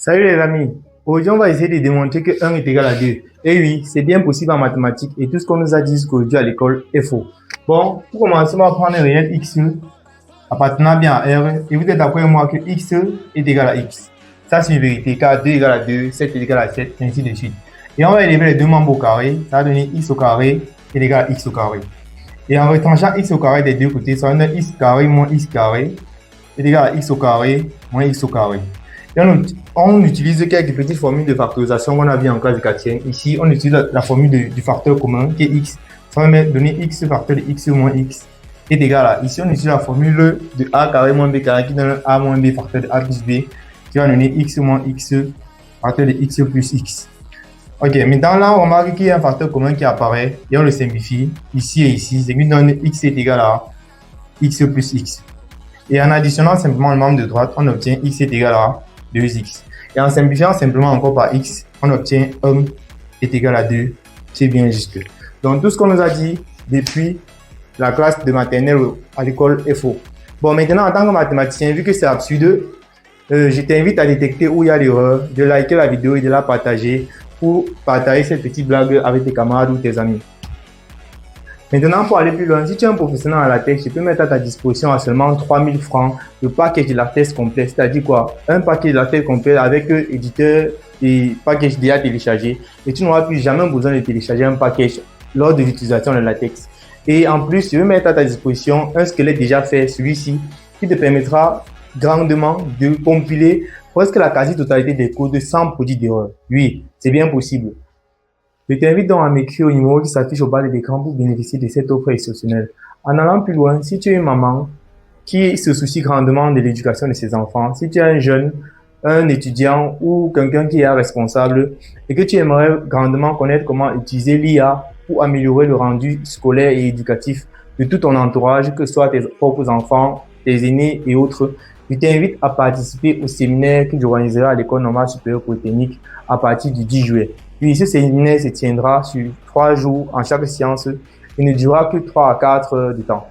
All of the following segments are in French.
Salut les amis, aujourd'hui on va essayer de démontrer que 1 est égal à 2. Et oui, c'est bien possible en mathématiques et tout ce qu'on nous a dit jusqu'aujourd'hui à l'école est faux. Bon, pour commencer, on va prendre un réel x appartenant bien à R et vous êtes d'accord avec moi que x est égal à x. Ça c'est une vérité car 2 égale à 2, 7 est égal à 7, ainsi de suite. Et on va élever les deux membres au carré, ça va donner x au carré est égal à x au carré. Et en retranchant x au carré des deux côtés, ça va donner x carré moins x carré est égal à x au carré moins x au carré. Et on utilise quelques petites formules de factorisation qu'on a vu en classe de quatrième. Ici, on utilise la formule du facteur commun qui est x. Ça va donner x facteur de x moins x est égal à. Ici, on utilise la formule de a carré moins b carré qui donne a moins b facteur de a plus b qui va donner x moins x facteur de x plus x. Ok, maintenant là, on remarque qu'il y a un facteur commun qui apparaît et on le simplifie ici et ici. C'est qui donne x est égal à x plus x. Et en additionnant simplement le membre de droite, on obtient x est égal à 2x. Et en simplifiant simplement encore par x, on obtient 1 est égal à 2, c'est bien juste. Donc tout ce qu'on nous a dit depuis la classe de maternelle à l'école est faux. Bon, maintenant en tant que mathématicien, vu que c'est absurde, je t'invite à détecter où il y a l'erreur, de liker la vidéo et de la partager pour partager cette petite blague avec tes camarades ou tes amis. Maintenant, pour aller plus loin, si tu es un professionnel en latex, je peux mettre à ta disposition à seulement 3000 francs le package de latex complet. C'est-à-dire quoi? Un package de latex complet avec éditeur et package déjà téléchargé. Et tu n'auras plus jamais besoin de télécharger un package lors de l'utilisation de latex. Et en plus, je vais mettre à ta disposition un squelette déjà fait, celui-ci, qui te permettra grandement de compiler presque la quasi-totalité des codes sans produit d'erreur. Oui, c'est bien possible. Je t'invite donc à m'écrire au numéro qui s'affiche au bas de l'écran pour bénéficier de cette offre exceptionnelle. En allant plus loin, si tu es une maman qui se soucie grandement de l'éducation de ses enfants, si tu es un jeune, un étudiant ou quelqu'un qui est responsable et que tu aimerais grandement connaître comment utiliser l'IA pour améliorer le rendu scolaire et éducatif de tout ton entourage, que ce soit tes propres enfants, tes aînés et autres, je t'invite à participer au séminaire que j'organiserai à l'École normale supérieure polytechnique à partir du 10 juillet. Puis ce séminaire se tiendra sur 3 jours en chaque séance et ne durera que 3 à 4 heures de temps.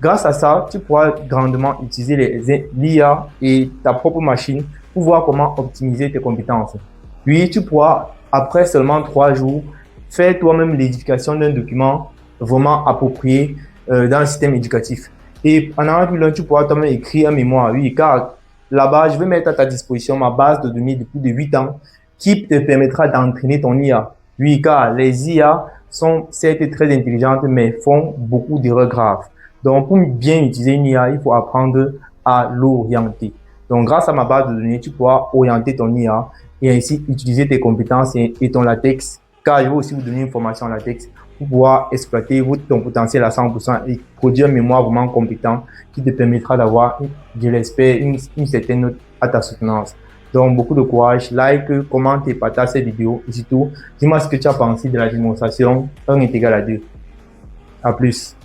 Grâce à ça, tu pourras grandement utiliser l'IA et ta propre machine pour voir comment optimiser tes compétences. Puis tu pourras, après seulement 3 jours, faire toi-même l'édification d'un document vraiment approprié dans le système éducatif. Et en allant plus loin, tu pourras toi-même écrire un mémoire. Oui, car là-bas, je vais mettre à ta disposition ma base de données de plus de 8 ans qui te permettra d'entraîner ton IA. Oui, car les IA sont certes très intelligentes, mais font beaucoup d'erreurs graves. Donc, pour bien utiliser une IA, il faut apprendre à l'orienter. Donc, grâce à ma base de données, tu pourras orienter ton IA et ainsi utiliser tes compétences et ton latex. Car je vais aussi vous donner une formation en latex pour pouvoir exploiter ton potentiel à 100% et produire un mémoire vraiment compétent qui te permettra d'avoir, je l'espère, une certaine note à ta soutenance. Donc, beaucoup de courage, like, commente et partage cette vidéo. Et surtout, dis-moi ce que tu as pensé de la démonstration 1 est égal à 2. À plus.